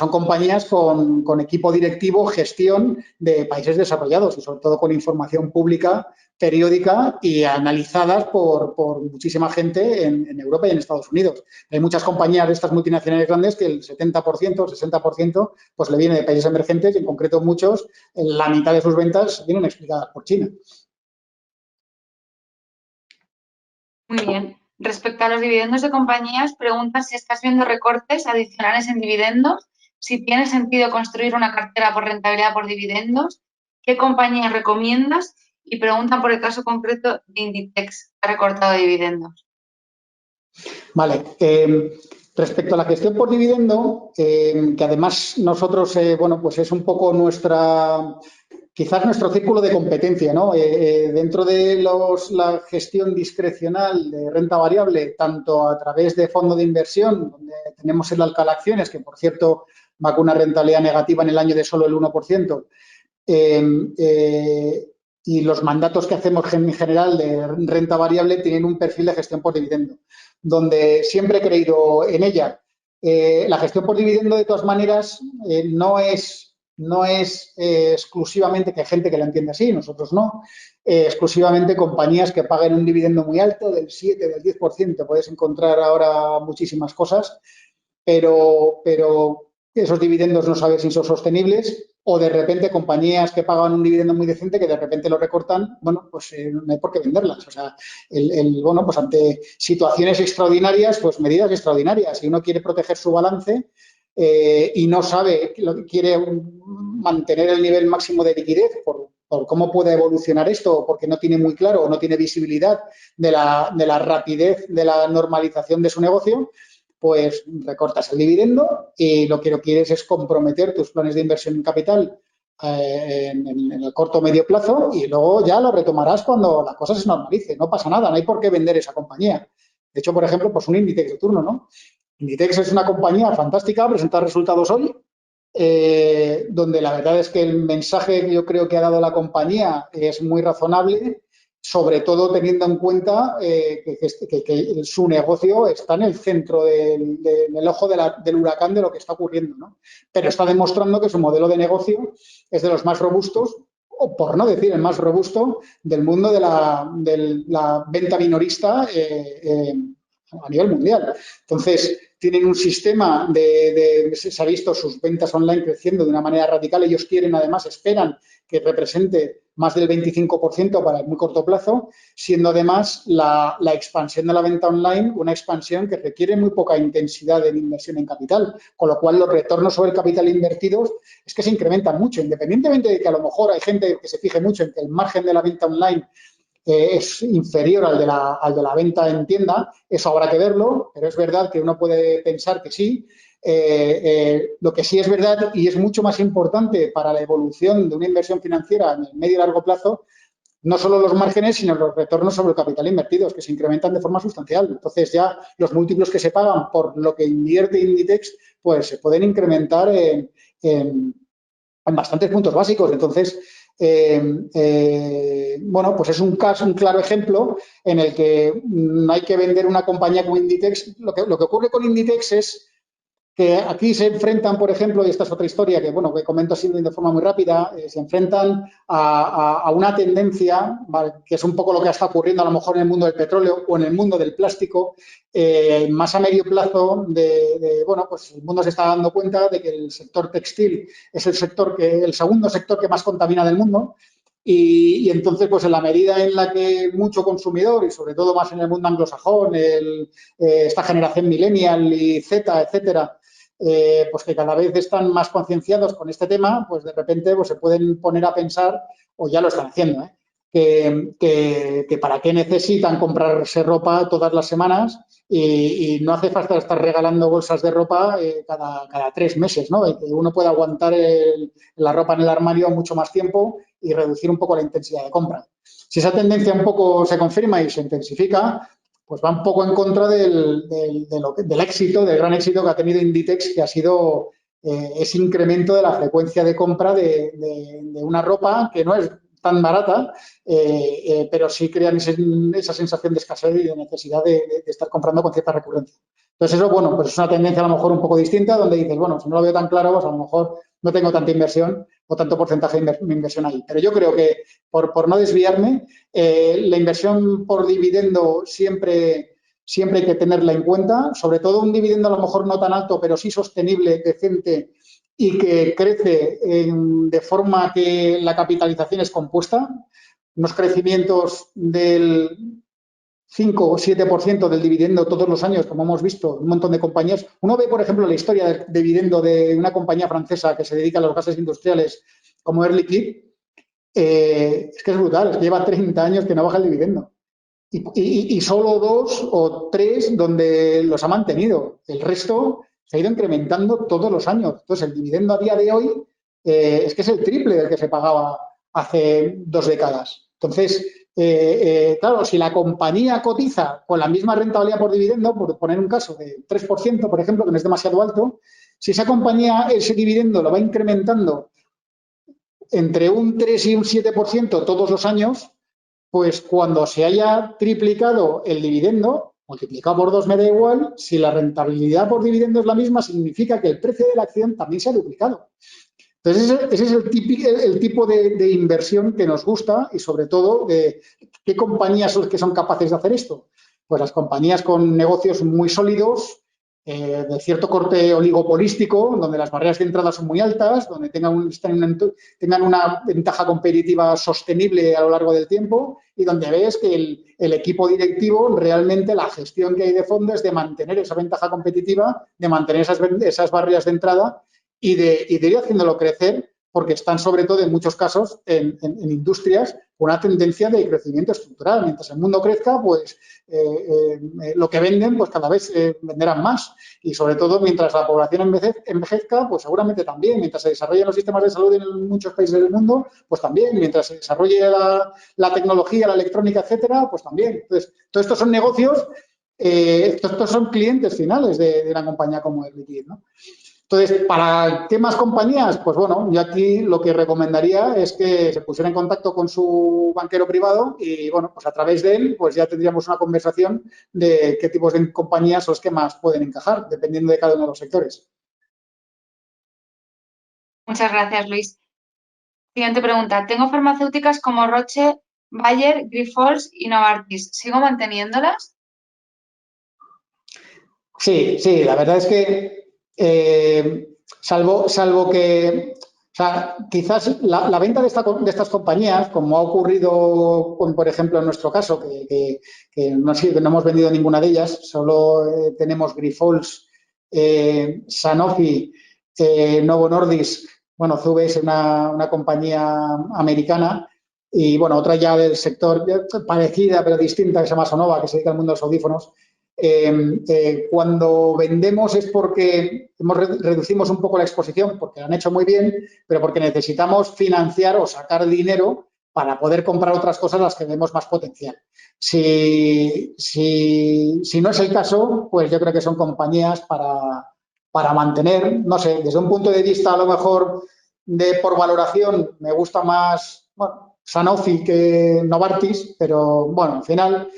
compañías con equipo directivo, gestión de países desarrollados y sobre todo con información pública periódica y analizadas por muchísima gente en Europa y en Estados Unidos. Hay muchas compañías de estas multinacionales grandes que el 70%, 60% pues le viene de países emergentes y en concreto muchos, la mitad de sus ventas vienen explicadas por China. Muy bien. Respecto a los dividendos de compañías, preguntan si estás viendo recortes adicionales en dividendos, si tiene sentido construir una cartera por rentabilidad por dividendos, qué compañías recomiendas y preguntan por el caso concreto de Inditex, que ha recortado dividendos. Vale. Respecto a la gestión por dividendo, que además nosotros, bueno, pues es un poco quizás nuestro círculo de competencia, ¿no? Dentro de la gestión discrecional de renta variable, tanto a través de fondo de inversión, donde tenemos el Alcalá Acciones, que por cierto va con una rentabilidad negativa en el año de solo el 1%, y los mandatos que hacemos en general de renta variable tienen un perfil de gestión por dividendo, donde siempre he creído en ella. La gestión por dividendo, de todas maneras, no es exclusivamente, que hay gente que la entiende así, nosotros no, exclusivamente compañías que paguen un dividendo muy alto, del 7, del 10%. Puedes encontrar ahora muchísimas cosas, pero esos dividendos no sabes si son sostenibles, o de repente compañías que pagan un dividendo muy decente que de repente lo recortan, bueno, pues no hay por qué venderlas. O sea, bueno, pues ante situaciones extraordinarias, pues medidas extraordinarias. Si uno quiere proteger su balance y no sabe, quiere mantener el nivel máximo de liquidez por cómo puede evolucionar esto, o porque no tiene muy claro o no tiene visibilidad de la rapidez de la normalización de su negocio, pues recortas el dividendo y lo que no quieres es comprometer tus planes de inversión en capital en el corto o medio plazo, y luego ya lo retomarás cuando la cosa se normalice. No pasa nada, no hay por qué vender esa compañía. De hecho, por ejemplo, pues un Inditex de turno, ¿no? Inditex es una compañía fantástica, presenta resultados hoy, donde la verdad es que el mensaje que yo creo que ha dado la compañía es muy razonable, sobre todo teniendo en cuenta que su negocio está en el centro del ojo del huracán de lo que está ocurriendo, ¿no? Pero está demostrando que su modelo de negocio es de los más robustos, o por no decir el más robusto, del mundo de la venta minorista a nivel mundial. Entonces, tienen un sistema se ha visto sus ventas online creciendo de una manera radical. Ellos quieren, además, esperan que represente más del 25% para el muy corto plazo, siendo además la expansión de la venta online una expansión que requiere muy poca intensidad en inversión en capital, con lo cual los retornos sobre el capital invertido es que se incrementan mucho, independientemente de que a lo mejor hay gente que se fije mucho en que el margen de la venta online es inferior al de la venta en tienda. Eso habrá que verlo, pero es verdad que uno puede pensar que sí. Lo que sí es verdad y es mucho más importante para la evolución de una inversión financiera en el medio y largo plazo, no solo los márgenes, sino los retornos sobre el capital invertido, que se incrementan de forma sustancial. Entonces, ya los múltiplos que se pagan por lo que invierte Inditex, pues se pueden incrementar en bastantes puntos básicos. Entonces, bueno, pues es un claro ejemplo en el que no hay que vender una compañía como Inditex. Lo que ocurre con Inditex es que aquí se enfrentan, por ejemplo, y esta es otra historia que, bueno, que comento así de forma muy rápida, se enfrentan a una tendencia, ¿vale?, que es un poco lo que está ocurriendo a lo mejor en el mundo del petróleo o en el mundo del plástico, más a medio plazo bueno, pues el mundo se está dando cuenta de que el sector textil es el segundo sector que más contamina del mundo. Y entonces, pues en la medida en la que mucho consumidor, y sobre todo más en el mundo anglosajón, esta generación millennial y Z, etcétera, pues que cada vez están más concienciados con este tema, pues de repente pues se pueden poner a pensar, o ya lo están haciendo, que para qué necesitan comprarse ropa todas las semanas y no hace falta estar regalando bolsas de ropa cada 3 meses, ¿no? Y que uno puede aguantar la ropa en el armario mucho más tiempo y reducir un poco la intensidad de compra. Si esa tendencia un poco se confirma y se intensifica, pues va un poco en contra del éxito, del gran éxito que ha tenido Inditex, que ha sido ese incremento de la frecuencia de compra de una ropa que no es tan barata, pero sí crean esa sensación de escasez y de necesidad de estar comprando con cierta recurrencia. Entonces, eso, bueno, pues es una tendencia a lo mejor un poco distinta, donde dices, bueno, si no lo veo tan claro, pues a lo mejor no tengo tanta inversión o tanto porcentaje de inversión ahí. Pero yo creo que, por no desviarme, la inversión por dividendo siempre hay que tenerla en cuenta, sobre todo un dividendo a lo mejor no tan alto, pero sí sostenible, decente y que crece de forma que la capitalización es compuesta, unos crecimientos del 5 o 7% del dividendo todos los años, como hemos visto, un montón de compañías. Uno ve, por ejemplo, la historia del dividendo de una compañía francesa que se dedica a los gases industriales como Air Liquide. Es que es brutal, es que lleva 30 años que no baja el dividendo. Y solo 2 o 3 donde los ha mantenido. El resto se ha ido incrementando todos los años. Entonces, el dividendo a día de hoy es que es el triple del que se pagaba hace 2 décadas. Entonces, claro, si la compañía cotiza con la misma rentabilidad por dividendo, por poner un caso de 3%, por ejemplo, que no es demasiado alto, si esa compañía ese dividendo lo va incrementando entre un 3 y un 7% todos los años, pues cuando se haya triplicado el dividendo, multiplicado por 2 me da igual, si la rentabilidad por dividendo es la misma, significa que el precio de la acción también se ha duplicado. Entonces, ese es el tipo de inversión que nos gusta y, sobre todo, ¿qué compañías son las que son capaces de hacer esto? Pues las compañías con negocios muy sólidos, de cierto corte oligopolístico, donde las barreras de entrada son muy altas, donde tengan una ventaja competitiva sostenible a lo largo del tiempo y donde ves que el equipo directivo, realmente la gestión que hay de fondo es de mantener esa ventaja competitiva, de mantener esas barreras de entrada y de ir haciéndolo crecer, porque están, sobre todo, en muchos casos, en industrias con una tendencia de crecimiento estructural. Mientras el mundo crezca, pues lo que venden, pues cada vez venderán más. Y, sobre todo, mientras la población envejezca, pues seguramente también. Mientras se desarrollen los sistemas de salud en muchos países del mundo, pues también. Mientras se desarrolle la tecnología, la electrónica, etcétera, pues también. Entonces, todos estos son negocios, estos son clientes finales de una compañía como Air Liquide, ¿no? Entonces, ¿para qué más compañías? Pues bueno, yo aquí lo que recomendaría es que se pusiera en contacto con su banquero privado y, bueno, pues a través de él, pues ya tendríamos una conversación de qué tipos de compañías son los que más pueden encajar, dependiendo de cada uno de los sectores. Muchas gracias, Luis. Siguiente pregunta. Tengo farmacéuticas como Roche, Bayer, Grifols y Novartis. ¿Sigo manteniéndolas? Sí, la verdad es que salvo que, o sea, quizás la venta de estas compañías, como ha ocurrido, por ejemplo, en nuestro caso, que no hemos vendido ninguna de ellas, solo tenemos Grifols, Sanofi, Novo Nordisk, bueno, CVS es una compañía americana, y bueno, otra ya del sector parecida pero distinta que se llama Sonova, que se dedica al mundo de los audífonos. Cuando vendemos es porque reducimos un poco la exposición, porque lo han hecho muy bien, pero porque necesitamos financiar o sacar dinero para poder comprar otras cosas las que vemos más potencial. Si no es el caso, pues yo creo que son compañías para mantener, no sé, desde un punto de vista a lo mejor por valoración, me gusta más, bueno, Sanofi que Novartis, pero bueno, al final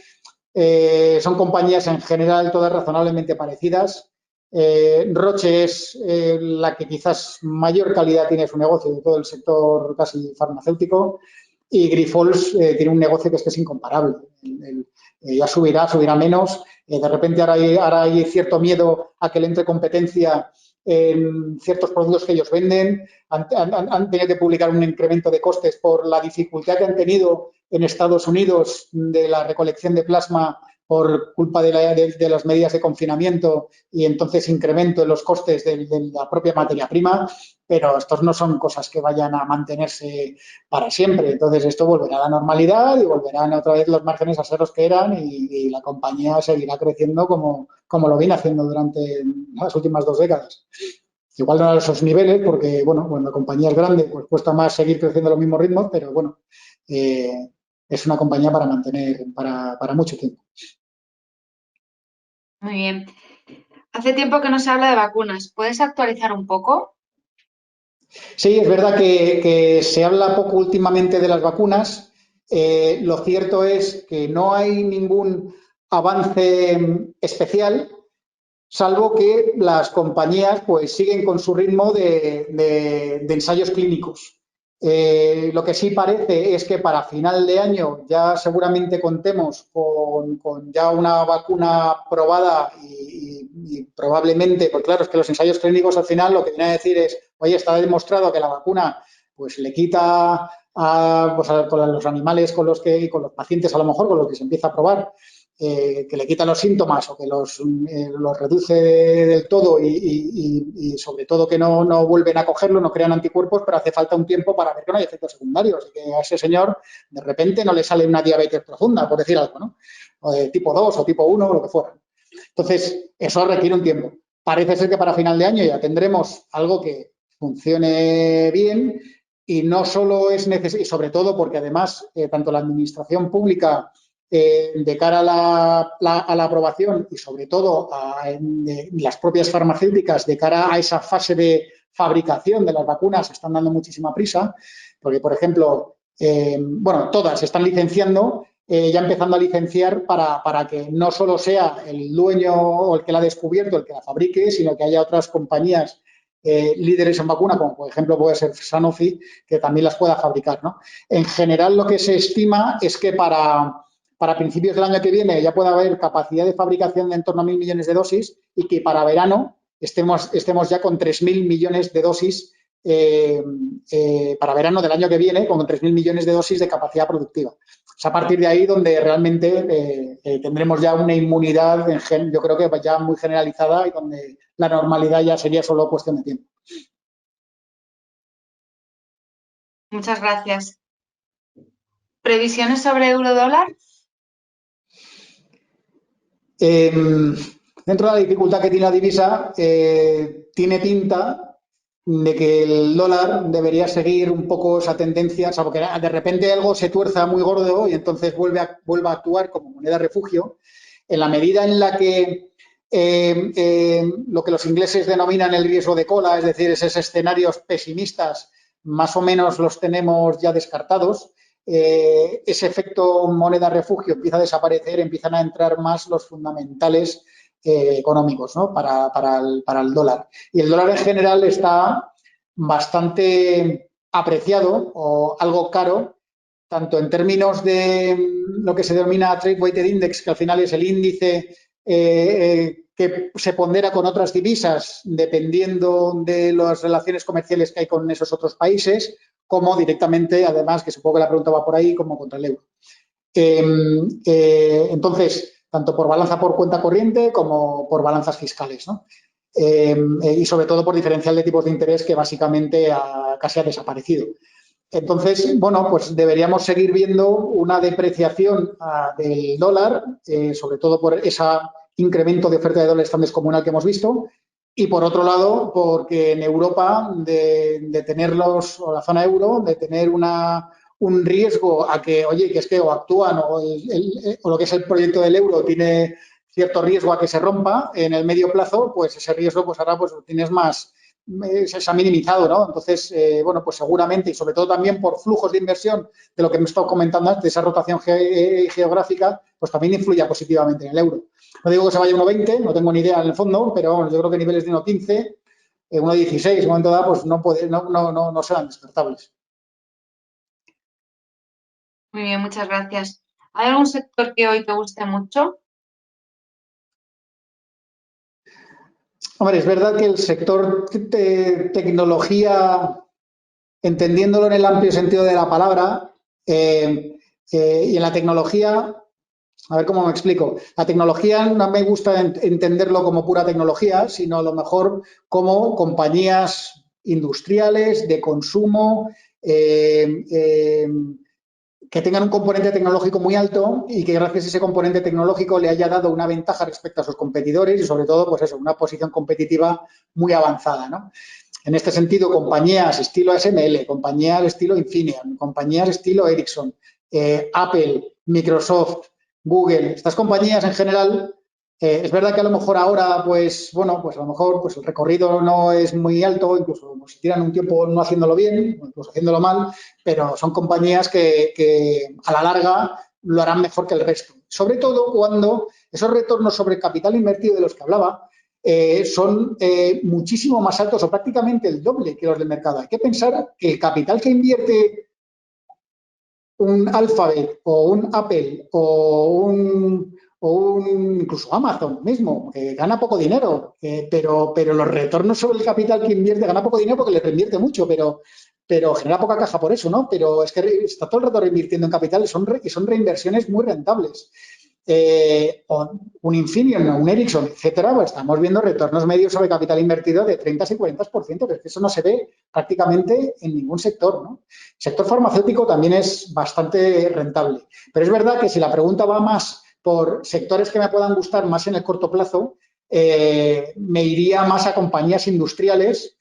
son compañías en general todas razonablemente parecidas. Roche es la que quizás mayor calidad tiene su negocio de todo el sector casi farmacéutico, y Grifols tiene un negocio que es incomparable. Ya subirá menos. De repente ahora hay cierto miedo a que le entre competencia en ciertos productos que ellos venden. Han tenido que publicar un incremento de costes por la dificultad que han tenido en Estados Unidos de la recolección de plasma por culpa de las medidas de confinamiento, y entonces incremento en los costes de la propia materia prima, pero estos no son cosas que vayan a mantenerse para siempre. Entonces esto volverá a la normalidad y volverán otra vez los márgenes a ser los que eran, y la compañía seguirá creciendo como lo viene haciendo durante las últimas 2 décadas. Igual no a esos niveles porque, bueno, cuando la compañía es grande pues cuesta más seguir creciendo a los mismos ritmos, pero bueno, es una compañía para mantener para mucho tiempo. Muy bien. Hace tiempo que no se habla de vacunas. ¿Puedes actualizar un poco? Sí, es verdad que se habla poco últimamente de las vacunas. Lo cierto es que no hay ningún avance especial, salvo que las compañías pues siguen con su ritmo de ensayos clínicos. Lo que sí parece es que para final de año ya seguramente contemos con ya una vacuna probada y probablemente, pues claro, es que los ensayos clínicos al final lo que viene a decir es, oye, está demostrado que la vacuna pues le quita con los animales con los pacientes a lo mejor con los que se empieza a probar, que le quita los síntomas o que los reduce del todo y sobre todo que no vuelven a cogerlo, no crean anticuerpos, pero hace falta un tiempo para ver que no hay efectos secundarios y que a ese señor de repente no le sale una diabetes profunda, por decir algo, ¿no? O de tipo 2 o tipo 1 o lo que fuera. Entonces, eso requiere un tiempo. Parece ser que para final de año ya tendremos algo que funcione bien, y no solo es necesario, y sobre todo porque además tanto la administración pública de cara a la aprobación y sobre todo las propias farmacéuticas de cara a esa fase de fabricación de las vacunas están dando muchísima prisa, porque por ejemplo, bueno, todas se están licenciando, ya empezando a licenciar para que no solo sea el dueño o el que la ha descubierto el que la fabrique, sino que haya otras compañías líderes en vacuna, como por ejemplo puede ser Sanofi, que también las pueda fabricar, ¿no? En general, lo que se estima es que para principios del año que viene ya pueda haber capacidad de fabricación de en torno a 1.000 millones de dosis, y que para verano estemos ya con 3.000 millones de dosis para verano del año que viene, con 3.000 millones de dosis de capacidad productiva. Es a partir de ahí donde realmente tendremos ya una inmunidad, yo creo que ya muy generalizada, y donde la normalidad ya sería solo cuestión de tiempo. Muchas gracias. ¿Previsiones sobre euro-dólar? Dentro de la dificultad que tiene la divisa, tiene pinta de que el dólar debería seguir un poco esa tendencia, salvo que de repente algo se tuerza muy gordo y entonces vuelva a actuar como moneda refugio, en la medida en la que lo que los ingleses denominan el riesgo de cola, es decir, esos escenarios pesimistas, más o menos los tenemos ya descartados. Ese efecto moneda refugio empieza a desaparecer, empiezan a entrar más los fundamentales económicos, ¿no? para el dólar. Y el dólar en general está bastante apreciado o algo caro, tanto en términos de lo que se denomina Trade Weighted Index, que al final es el índice que se pondera con otras divisas dependiendo de las relaciones comerciales que hay con esos otros países, como directamente, además, que supongo que la pregunta va por ahí, como contra el euro. Entonces, tanto por balanza por cuenta corriente como por balanzas fiscales, ¿no? Y sobre todo por diferencial de tipos de interés que básicamente casi ha desaparecido. Entonces, bueno, pues deberíamos seguir viendo una depreciación del dólar, sobre todo por ese incremento de oferta de dólares tan descomunal que hemos visto. Y por otro lado, porque en Europa, de tenerlos, o la zona euro, de tener un riesgo a que, oye, que es que o actúan o lo que es el proyecto del euro tiene cierto riesgo a que se rompa en el medio plazo, pues ese riesgo, pues ahora pues tienes más, se ha minimizado, ¿no? Entonces, bueno, pues seguramente, y sobre todo también por flujos de inversión, de lo que me he estado comentando antes, de esa rotación geográfica, pues también influye positivamente en el euro. No digo que se vaya a 1,20, no tengo ni idea en el fondo, pero bueno, yo creo que niveles de 1,15, 1,16, en un momento dado, pues no serán descartables. Muy bien, muchas gracias. ¿Hay algún sector que hoy te guste mucho? Hombre, es verdad que el sector de tecnología, entendiéndolo en el amplio sentido de la palabra, y en la tecnología, a ver cómo me explico. La tecnología no me gusta entenderlo como pura tecnología, sino a lo mejor como compañías industriales de consumo que tengan un componente tecnológico muy alto y que gracias a ese componente tecnológico le haya dado una ventaja respecto a sus competidores y sobre todo, pues eso, una posición competitiva muy avanzada, ¿no? En este sentido, compañías estilo SML, compañías estilo Infineon, compañías estilo Ericsson, Apple, Microsoft, Google, estas compañías en general, es verdad que a lo mejor ahora, pues bueno, pues a lo mejor pues el recorrido no es muy alto, incluso pues, si tiran un tiempo no haciéndolo bien, incluso haciéndolo mal, pero son compañías que a la larga lo harán mejor que el resto. Sobre todo cuando esos retornos sobre capital invertido de los que hablaba son muchísimo más altos o prácticamente el doble que los del mercado. Hay que pensar que el capital que invierte un Alphabet o un Apple o incluso Amazon mismo, que gana poco dinero, pero los retornos sobre el capital que invierte gana poco dinero porque le reinvierte mucho, pero genera poca caja por eso, ¿no? Pero es que está todo el rato reinvirtiendo en capital y son reinversiones muy rentables. O un Infineon, un Ericsson, etcétera, pues estamos viendo retornos medios sobre capital invertido de 30 y 40%, que es que eso no se ve prácticamente en ningún sector, ¿no? El sector farmacéutico también es bastante rentable. Pero es verdad que si la pregunta va más por sectores que me puedan gustar más en el corto plazo, me iría más a compañías industriales.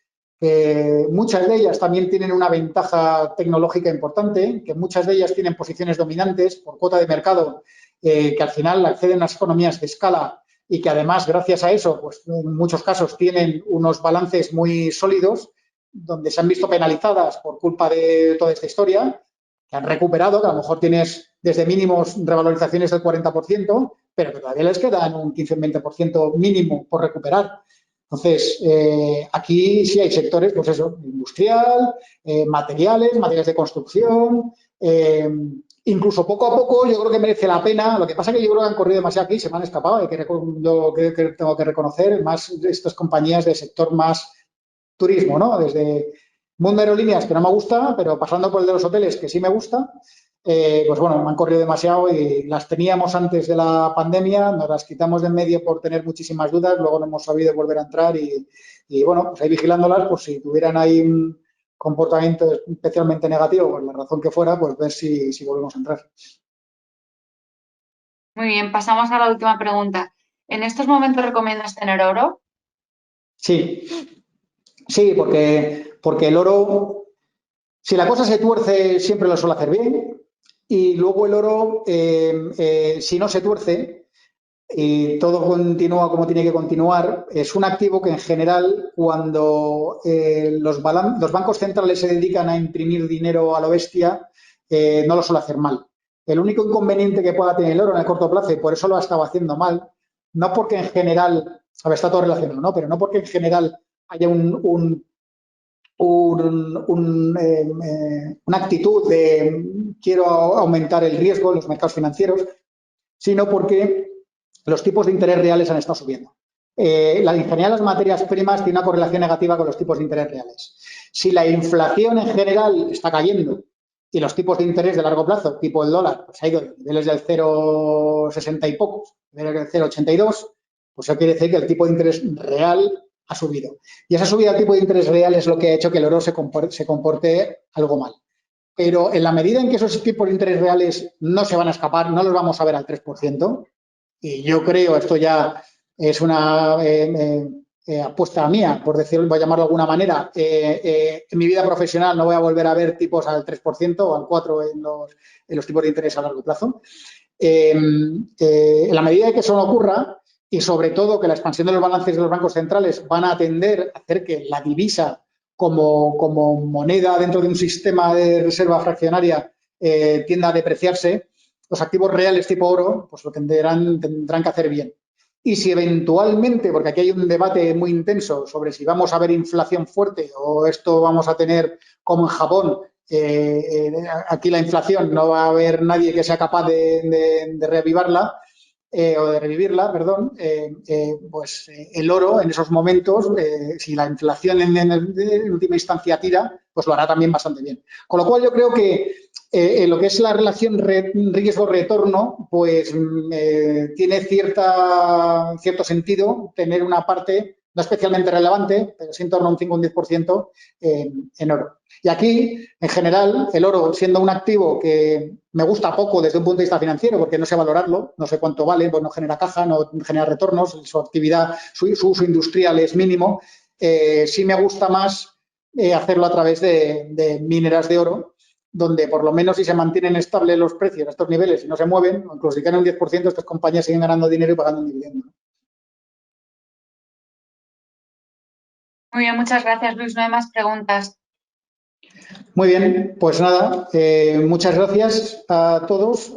Muchas de ellas también tienen una ventaja tecnológica importante, que muchas de ellas tienen posiciones dominantes por cuota de mercado, que al final acceden a las economías de escala y que además, gracias a eso, pues en muchos casos tienen unos balances muy sólidos, donde se han visto penalizadas por culpa de toda esta historia, que han recuperado, que a lo mejor tienes desde mínimos revalorizaciones del 40%, pero que todavía les quedan un 15-20% mínimo por recuperar. Entonces, aquí sí hay sectores, pues eso, industrial, materiales de construcción, incluso poco a poco yo creo que merece la pena. Lo que pasa es que yo creo que han corrido demasiado aquí, se me han escapado, yo tengo que reconocer, más estas compañías del sector más turismo, ¿no? Desde mundo aerolíneas, que no me gusta, pero pasando por el de los hoteles, que sí me gusta, pues bueno, me han corrido demasiado y las teníamos antes de la pandemia, nos las quitamos de en medio por tener muchísimas dudas, luego no hemos sabido volver a entrar y bueno, pues ahí vigilándolas, pues si tuvieran ahí un comportamiento especialmente negativo, por la razón que fuera, pues ver si volvemos a entrar. Muy bien, pasamos a la última pregunta. ¿En estos momentos recomiendas tener oro? Sí, sí, porque el oro, si la cosa se tuerce, siempre lo suele hacer bien. Y luego el oro, si no se tuerce y todo continúa como tiene que continuar, es un activo que en general, cuando los bancos centrales se dedican a imprimir dinero a lo bestia, no lo suele hacer mal. El único inconveniente que pueda tener el oro en el corto plazo, y por eso lo ha estado haciendo mal, no porque en general, a ver, está todo relacionado, ¿no? Pero no porque en general haya una actitud de quiero aumentar el riesgo en los mercados financieros, sino porque los tipos de interés reales han estado subiendo. La ingeniería de las materias primas tiene una correlación negativa con los tipos de interés reales. Si la inflación en general está cayendo y los tipos de interés de largo plazo, tipo el dólar, pues ha ido de niveles del 0,60 y pocos, niveles del 0,82, pues eso quiere decir que el tipo de interés real ha subido. Y esa subida del tipo de interés real es lo que ha hecho que el oro se comporte algo mal. pero en la medida en que esos tipos de interés reales no se van a escapar, no los vamos a ver al 3%, y yo creo, esto ya es una apuesta mía, por decirlo, voy a llamarlo de alguna manera, en mi vida profesional no voy a volver a ver tipos al 3% o al 4% en los tipos de interés a largo plazo. En la medida de que eso no ocurra, y sobre todo que la expansión de los balances de los bancos centrales van a tender a hacer que la divisa como moneda dentro de un sistema de reserva fraccionaria tienda a depreciarse, los activos reales tipo oro pues lo tendrán que hacer bien. Y si eventualmente, porque aquí hay un debate muy intenso sobre si vamos a ver inflación fuerte o esto vamos a tener como en Japón, aquí la inflación no va a haber nadie que sea capaz de reavivarla, o de revivirla, perdón, pues el oro en esos momentos, si la inflación en última instancia tira, pues lo hará también bastante bien. Con lo cual yo creo que lo que es la relación riesgo-retorno, pues tiene cierto sentido tener una parte no especialmente relevante, pero sí en torno a un 5 o un 10% en oro. Y aquí, en general, el oro, siendo un activo que me gusta poco desde un punto de vista financiero, porque no sé valorarlo, no sé cuánto vale, pues no genera caja, no genera retornos, su actividad, su uso industrial es mínimo, sí me gusta más hacerlo a través de mineras de oro, donde por lo menos si se mantienen estables los precios a estos niveles y no se mueven, incluso si ganan un 10%, estas compañías siguen ganando dinero y pagando un dividendo. Muy bien, muchas gracias, Luis. No hay más preguntas. Muy bien, pues nada, muchas gracias a todos.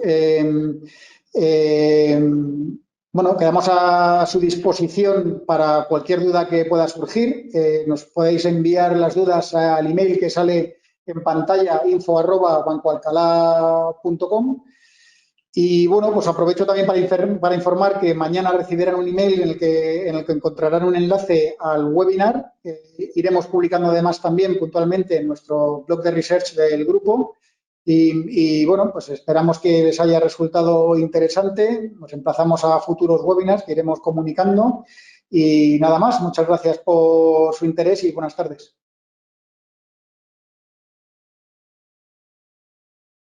Bueno, quedamos a su disposición para cualquier duda que pueda surgir. Nos podéis enviar las dudas al email que sale en pantalla, info@bancoalcalá.com. Y bueno, pues aprovecho también para informar que mañana recibirán un email en el que encontrarán un enlace al webinar. Iremos publicando además también puntualmente en nuestro blog de research del grupo. Y bueno, pues esperamos que les haya resultado interesante. Nos emplazamos a futuros webinars que iremos comunicando. Y nada más, muchas gracias por su interés y buenas tardes.